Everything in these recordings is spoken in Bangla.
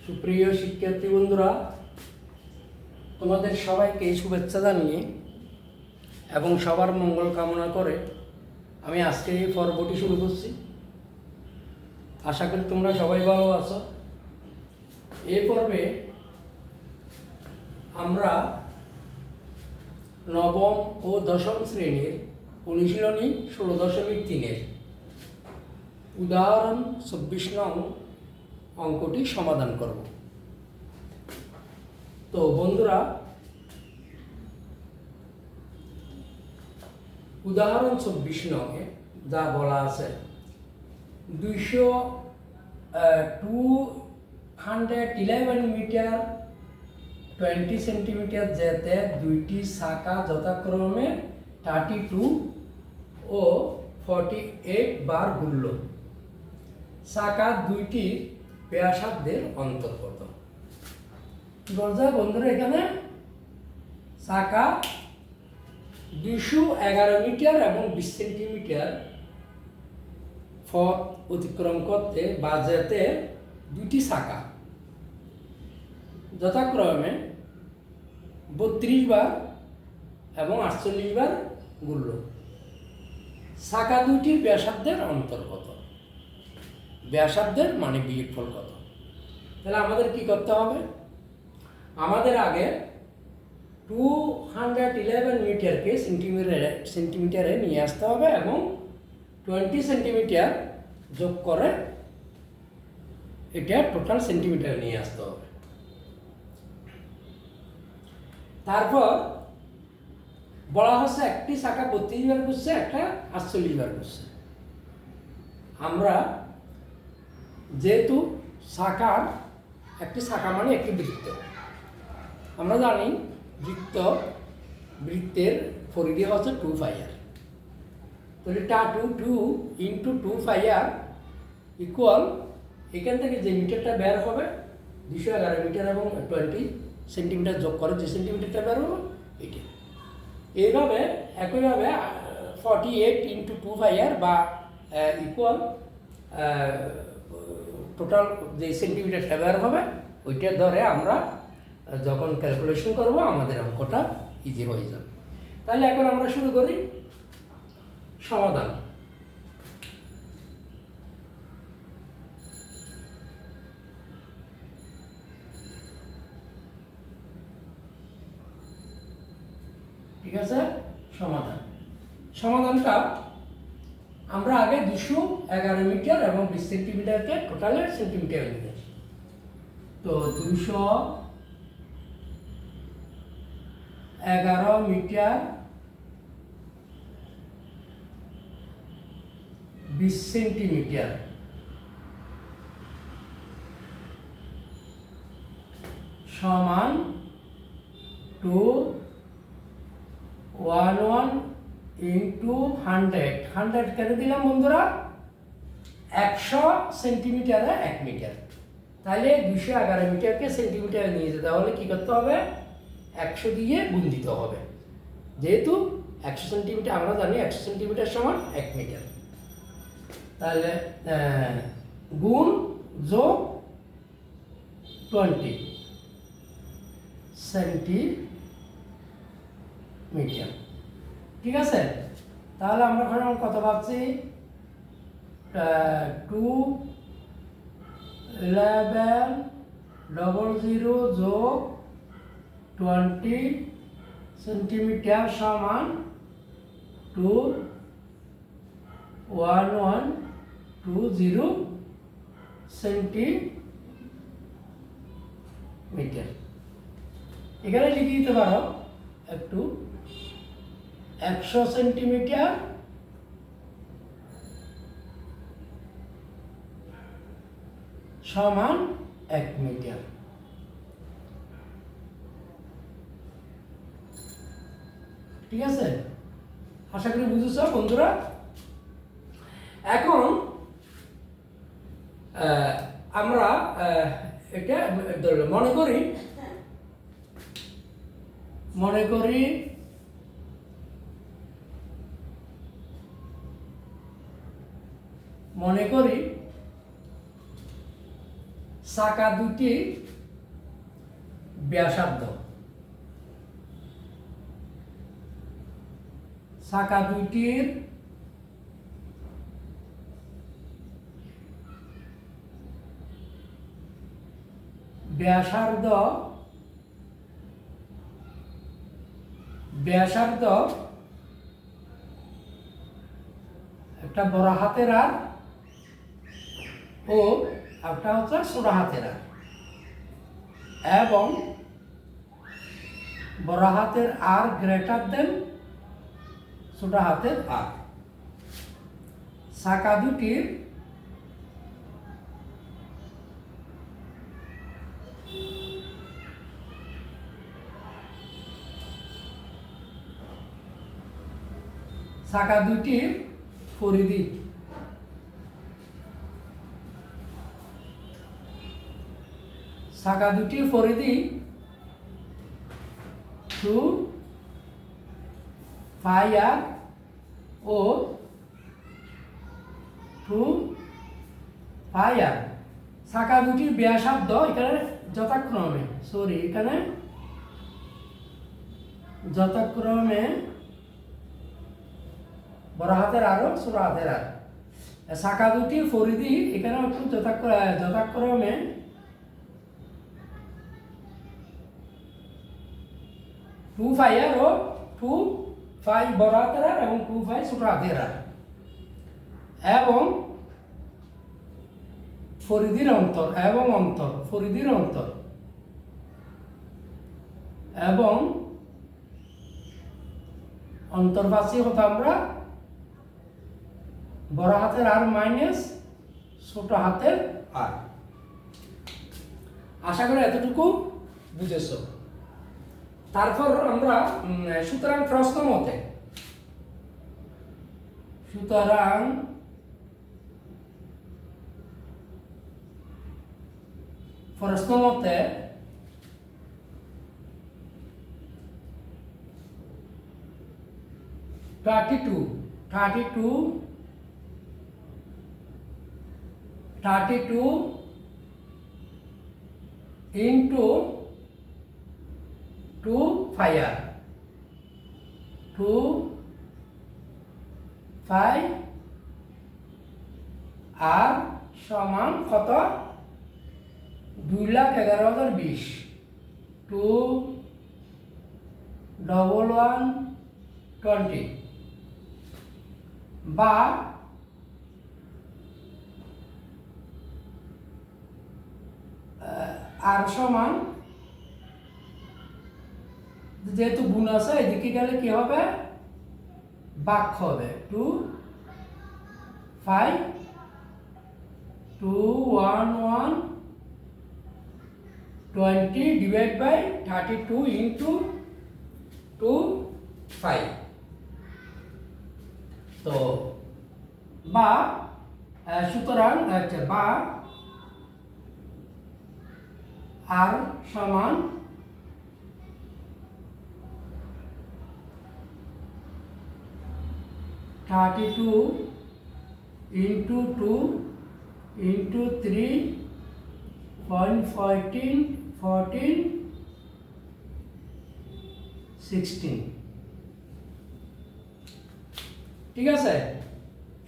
সুপ্রিয় শিক্ষার্থী বন্ধুরা, তোমাদের সবাইকে শুভেচ্ছা জানিয়ে এবং সবার মঙ্গল কামনা করে আমি আজকে এই পর্বটি শুরু করছি। আশা করি তোমরা সবাই ভালো আছো। এই পর্বে আমরা নবম ও দশম শ্রেণীর অনুশীলনী 16.3 উদাহরণ 24 নং অঙ্কটি সমাধান করব। তো বন্ধুরা, উদাহরণ 24 নঙে যা বলা আছে 211 মিটার 20 সেন্টিমিটার যেতে দুইটি চাকা যথাক্রমে 32 ও 48 বার ঘুরল। চাকা দুইটি ব্যাসার্ধের অন্তর্গত। বলছে বন্ধুরা, এখানে চাকা 211 মিটার এবং 20 সেন্টিমিটার পথ অতিক্রম করতে বা যেতে দুইটি চাকা যথাক্রমে 32 বার এবং 48 বার ঘুরল। চাকা দুইটির ব্যাসার্ধের অন্তর্গত। ব্যাসার্ধের মানে বিয়োগফল কত? তাহলে আমাদের কি করতে হবে? আমাদের আগে 211 মিটারকে সেন্টিমিটারে নিয়ে আসতে হবে এবং 20 সেন্টিমিটার যোগ করে এটা টোটাল সেন্টিমিটার নিয়ে আসতে হবে। তারপর বলা হচ্ছে একটি চাকা 32 বার ঘুরছে, একটা 48 বার ঘুরছে। আমরা যেহেতু চাকার একটি চাকা মানে একটি বৃত্ত, আমরা জানি বৃত্তের পরিধি হচ্ছে 2 পাই আর। তাহলে 2 ইন্টু 2 পাই আর ইকুয়াল, এখান থেকে যে মিটারটা বের হবে 211 মিটার এবং 20 সেন্টিমিটার যোগ করে যে সেন্টিমিটারটা বের হবে এটা। এইভাবে একইভাবে 48 ইন্টু 2 পাই আর বা ইকুয়াল টোটাল যে সেন্টিমিটারটা বের হবে ওইটা ধরে আমরা যখন ক্যালকুলেশন করব আমাদের অঙ্কটা ইজি হয়ে যাবে। তাহলে এখন আমরা শুরু করি সমাধান। ঠিক আছে, সমাধানটা আমরা আগে 211 মিটার এবং 20 সেন্টিমিটারকে টোটালে সেন্টিমিটার নিয়ে আসি। তো 211 মিটার 20 সেন্টিমিটার সমান 211 ইন্টু 100 কেন দিলাম বন্ধুরা? 100 সেন্টিমিটারে 1 মিটার। তাহলে 211 মিটারকে সেন্টিমিটারে নিয়ে যেতে হলে কি করতে হবে? 100 দিয়ে গুণ দিতে হবে। যেহেতু 100 সেন্টিমিটার, আমরা জানি 100 সেন্টিমিটার সমান 1 মিটার। তাহলে গুণ যোগ 20 সেন্টিমিটার। ঠিক আছে, তাহলে আমরা এখন কত পাচ্ছি? 21100 যোগ 20 সেন্টিমিটার সমান 21120 সেন্টিমিটার। এখানে লিখে দিতে পারো একটু 100 সেন্টিমিটার সমান 1 মিটার। ঠিক আছে, আশা করি বুঝেছ বন্ধুরা। এখন আমরা এটা মনে করি চাকা দুটি ব্যাসার্ধ, চাকা দুইটির ব্যাসার্ধ একটা বড় হাতের আর ও একটা হচ্ছে ছোট হাতের আর, এবং বড় হাতের আর গ্রেটার দেন ছোট হাতের আর। চাকা দুটির পরিধি, চাকা দুটির পরিধি 2 পাই আর ও 2 পাই আর। চাকা দুটির ব্যাসার্ধ এখানে যথাক্রমে বড় হাতের আর ও ছোট হাতের আর। চাকা দুটির পরিধি এখানে একটু যথাক্রমে 2 পাই আর ও 2 পাই বড় হাতের আর এবং 2 পাই ছোট হাতের আর, এবং পরিধির অন্তর এবং অন্তর্বাসী হতো আমরা বড় হাতের আর মাইনাস ছোট হাতের আর। আশা করি এতটুকু বুঝেছ। তারপর আমরা সুতরাং প্রশ্ন মতে Thirty-two into 2 পাই আর, 2 পাই আর সমান কত? 2,11,020। 2,11,20 বা আর সমান, যেহেতু গুণ আছে এদিকে গেলে কি হবে? ভাগ হবে। 2,5,2,11,20 ডিভাইড বাই 32 ইন্টু 2 5। তো বা সুতরাং বা আর সমান 32 into 2 into 3.14 16। ঠিক আছে?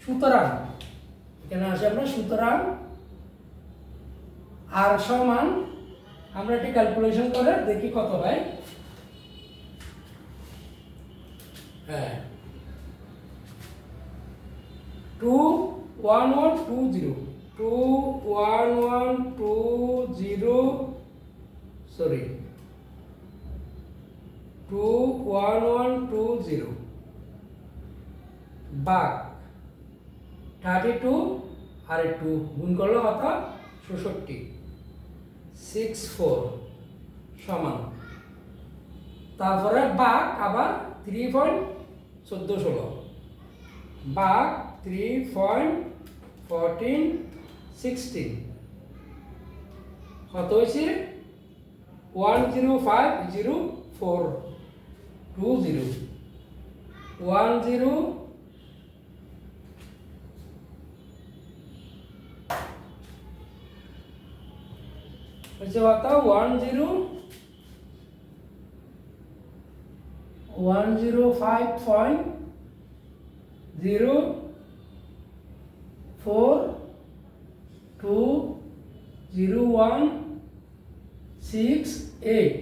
সুতরাং এখানে আসে আমরা সুতরাং আর সমান, আমরা এটি ক্যালকুলেশন করে দেখি কত হয়। হ্যাঁ, 2,11,20 ভাগ 32 আর 2 গুণ করলে কত? 66। 64 সমান, তারপরে ভাগ আবার 3.14 ভাগ 3.14 কত হয়েছে? 1050420 10 10 হচ্ছে কত 105.0420168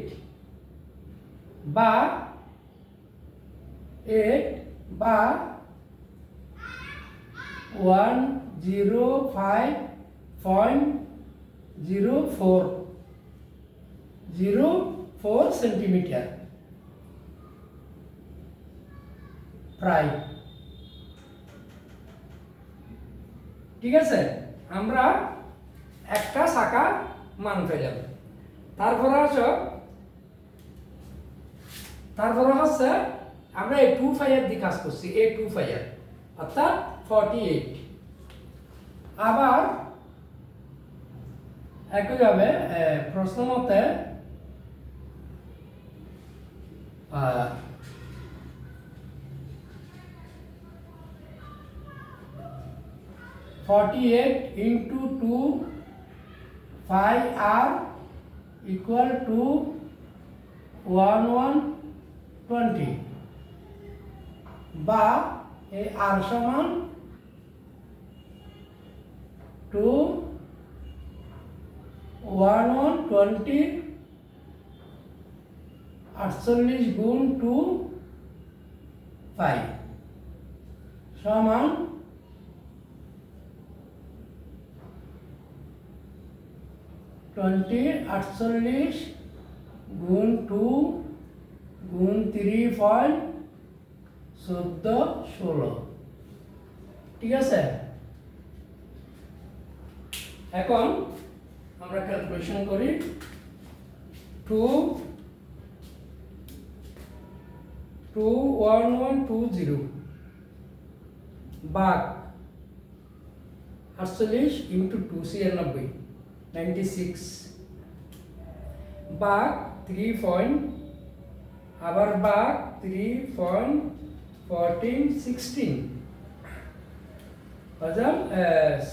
বা 8 বা 105.04 সেন্টিমিটার প্রায়। ঠিক আছে, আমরা একটা শাখার মান পেলাম। তারপরে হচ্ছে আমরা এই 2 ফাইয়ার দিয়ে কাজ করছি, এই 2 ফাইয়ার অর্থাৎ 48। আবার একইভাবে প্রশ্ন মতে 48 into 2 phi r equal to 1120 বা এই r সমান 1120 48 গুণ 2 পাই সমান 48 গুণ 2 গুণ 3.1416। ঠিক আছে, এখন আমরা ক্যালকুলেশন করি। 21120 ভাগ 48 ইন্টু 2 96 96 ভাগ 3 আবার ভাগ 3.1416 হাজার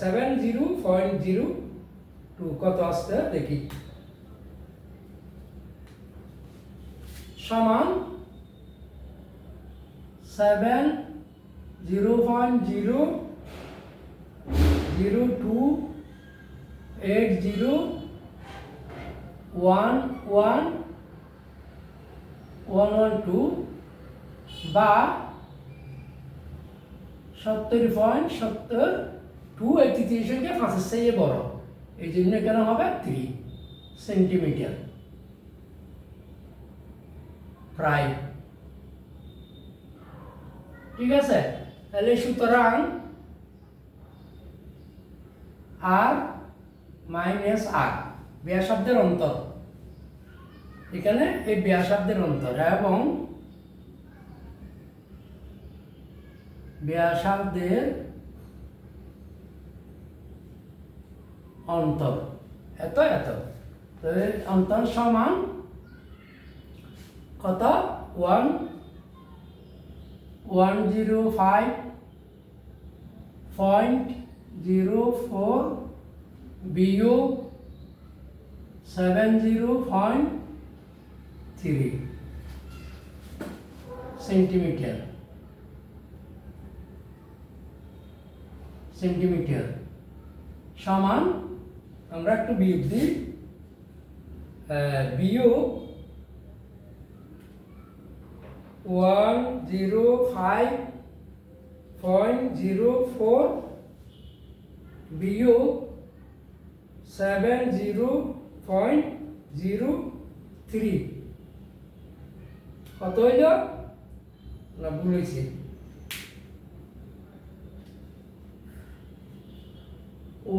70.02 কত আসছে দেখি, সমান 70.002801112 বা 70.72 এই তৃতীয় সংখ্যা 5-এর চেয়ে বড়, এই জন্য কেন হবে 3 সেন্টিমিটার প্রায়। ঠিক আছে, তাহলে সুতরাং আর মাইনাস আর ব্যাসার্ধের অন্তর, এখানে এই ব্যাসার্ধের অন্তর এবং ব্যাসার্ধের অন্তর এত এত, অন্তর সমান কত 105.04 বিয়োগ 70.3 সেন্টিমিটার সমান, আমরা একটু বিয়োগ দিই, বিয়োগ 105.04 বিয়োগ 70.03 কত হইল না ভুল হয়েছে,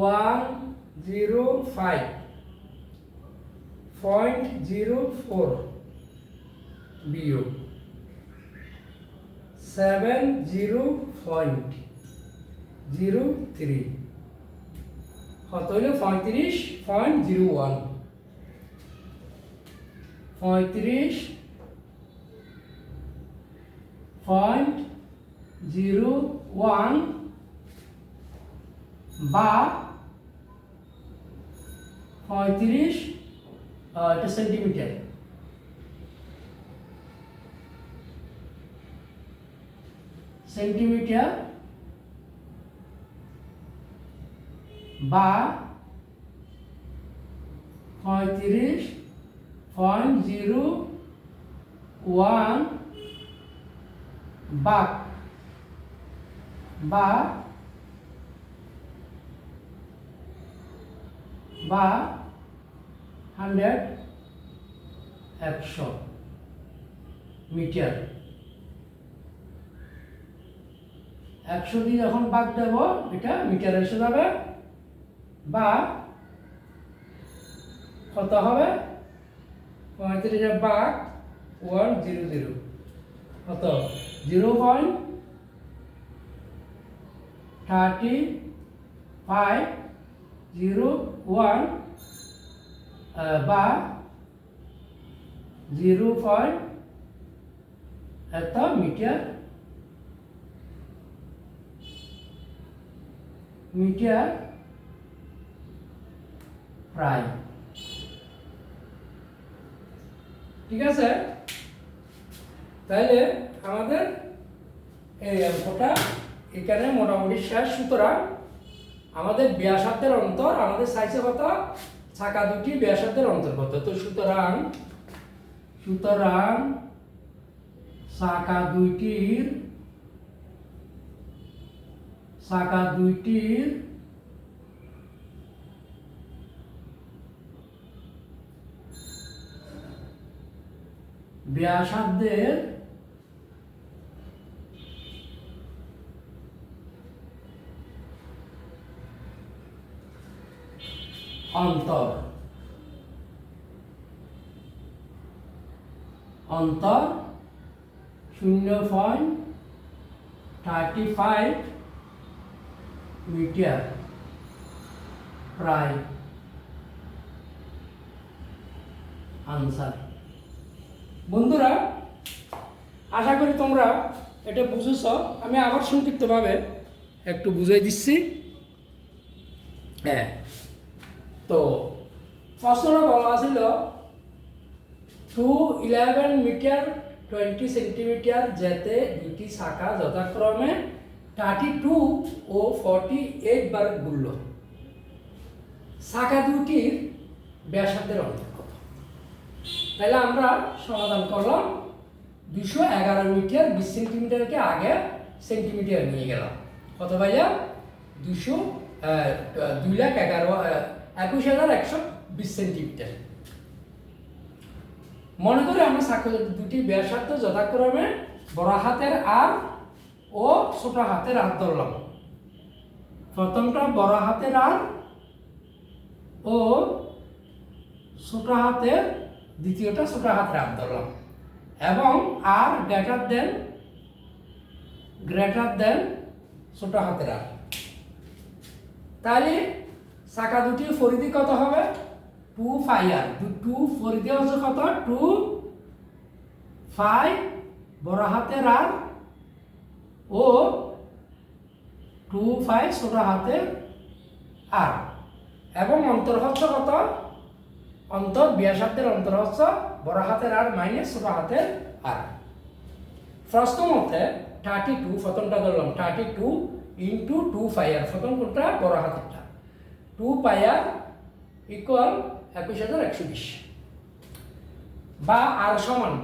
105.04 বিয়োগ 70.03 কত হইল 35.01 35.01 বা 35 এটা সেন্টিমিটার, সেন্টিমিটার বা 35.01 বাক বা 100 100 মিটার। 100 দিয়ে যখন বাক দেব এটা মিটার এসে যাবে, বা কত হবে 35 বাক 100 কত 0.3501 বা 0. এত মিটার মিটার প্রায়। ঠিক আছে, তাহলে আমাদের এই অঙ্কটা এখানে মোটামুটি শেষ। সুতরাং আমাদের ব্যাসার্ধের অন্তর আমাদের সাইজে কত, চাকা দুটি ব্যাসার্ধের অন্তর কত। তো সুতরাং চাকা দুইটির ব্যাসার্ধের অন্তর 0.35 মিটার প্রায় আনসার। বন্ধুরা, আশা করি তোমরা এটা বুঝেছ। আমি আবার সংক্ষিপ্তভাবে একটু বুঝাই দিচ্ছি। হ্যাঁ, তো প্রশ্নটা বলা ছিল 211 মিটার 20 সেন্টিমিটার যেতে দুটি শাখা যথাক্রমে 32 ও 48 বার ঘুরল, শাখা দুটির ব্যাসার্ধের অন্তর কত। তাহলে আমরা সমাধান করলাম 211 মিটার 20 সেন্টিমিটারকে আগে সেন্টিমিটার নিয়ে গেলাম, কত ভাইয়া 2,11,21,120 সেন্টিমিটার। মনে করি আমরা শাখা দুটি ব্যাসার্ধ যথাক্রমে বড় হাতের আর ও ছোট হাতের আর ধরলাম। প্রথমটা বড় হাতের আর ও ছোট হাতের, দ্বিতীয়টা ছোট হাতের আর ধরলাম, এবং আর গ্রেটার দেন ছোট হাতের আর। তাহলে শাখা দুটির পরিধি কত হবে 2 পাই আর। 2 পরিধি হচ্ছে কত 2 পাই বড় হাতের আর ও 2 পাই ছোট হাতের আর, এবং অন্তর হচ্ছে কত, অন্তর ব্যাসার্ধের অন্তর হচ্ছে বড় হাতের আর মাইনাস ছোট হাতের আর। প্রশ্ন মতে 32, প্রথমটা ধরলাম 32 ইন্টু 2 পাই আর, প্রথম কোনটা বড় হাতেরটা, 2 পাই আর ইকুয়াল 21,120, বা আর সমান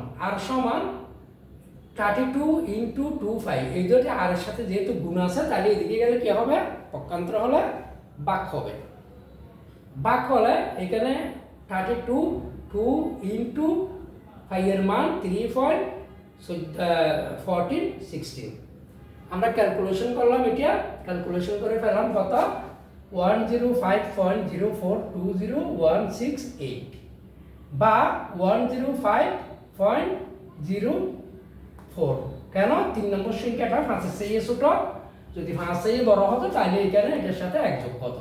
32 ইন্টু 2 পাই। এই দুটো আর এর সাথে যেহেতু গুণ আছে, তাহলে এদিকে গেলে কি হবে, পক্ষান্তর হলে বাক হবে। বাক হলে এখানে 32 2 ইন্টু পাই এর মান 3.1416। আমরা ক্যালকুলেশন করলাম, এটা ক্যালকুলেশন করে পেলাম কত 105.042016 বা 105.04। কেন 3 নম্বর সংখ্যাটা 5-এর চেয়ে ছোট, যদি 5 চেয়ে বড় হতো তাহলে এখানে এটার সাথে এক যোগ কত,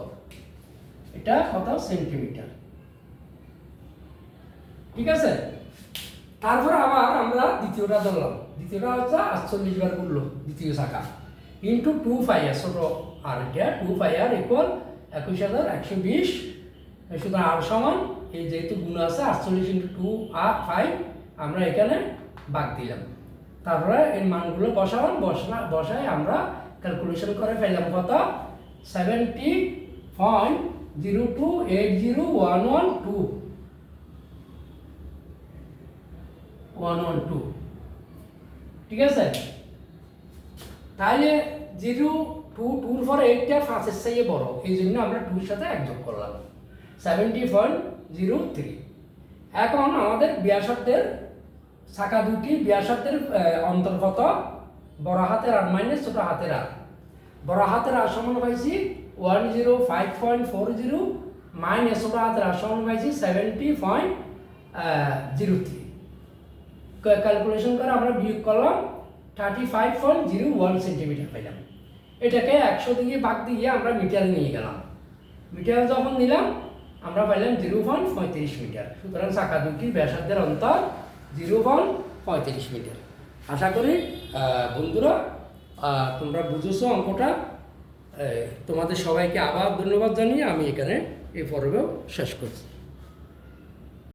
এটা কত সেন্টিমিটার। ঠিক আছে, তারপর আবার আমরা দ্বিতীয়টা ধরলাম, দ্বিতীয়টা হচ্ছে 48 বার ঘুরলো দ্বিতীয় শাখা ইন্টু 2 পাই আর ছোট আর, এটা 2 পাই আর ইকুয়াল 21,120 সুতরাং আর সমান এই যেহেতু গুণ আছে 48 ইন্টু 2 আর 5 আমরা এখানে ভাগ দিলাম। তারপরে এই মানগুলো বসায় আমরা ক্যালকুলেশন করে পেলাম কত 70.0280112 ঠিক আছে। তাহলে 0.2 পরে 8টা 5-এর চেয়ে বড়, এই জন্য আমরা 2 এর সাথে এক যোগ করলাম 70.03। এখন আমাদের ব্যাসার্ধের শাখা দুটি ব্যাসার্ধের অন্তর্গত বড় হাতের আর মাইনাস ছোট হাতের আর। বড় হাতের আর সমান পাইছি 105.40 মাইনাস ছোট হাতের আর সমান পাইছি 70.03। ক্যালকুলেশন করে আমরা বিয়োগ করলাম 35.01 সেন্টিমিটার পেলাম। এটাকে 100 দিয়ে ভাগ দিয়ে আমরা মিটারে নিয়ে গেলাম। মিটার যখন নিলাম আমরা পাইলাম 0.35 মিটার। সুতরাং শাখা দুটির ব্যাসার্ধের অন্তর 0.35 মিটার। আশা করি বন্ধুরা তোমরা বুঝেছো অঙ্কটা। তোমাদের সবাইকে আবার ধন্যবাদ জানিয়ে আমি এখানে এই পর্ব শেষ করছি।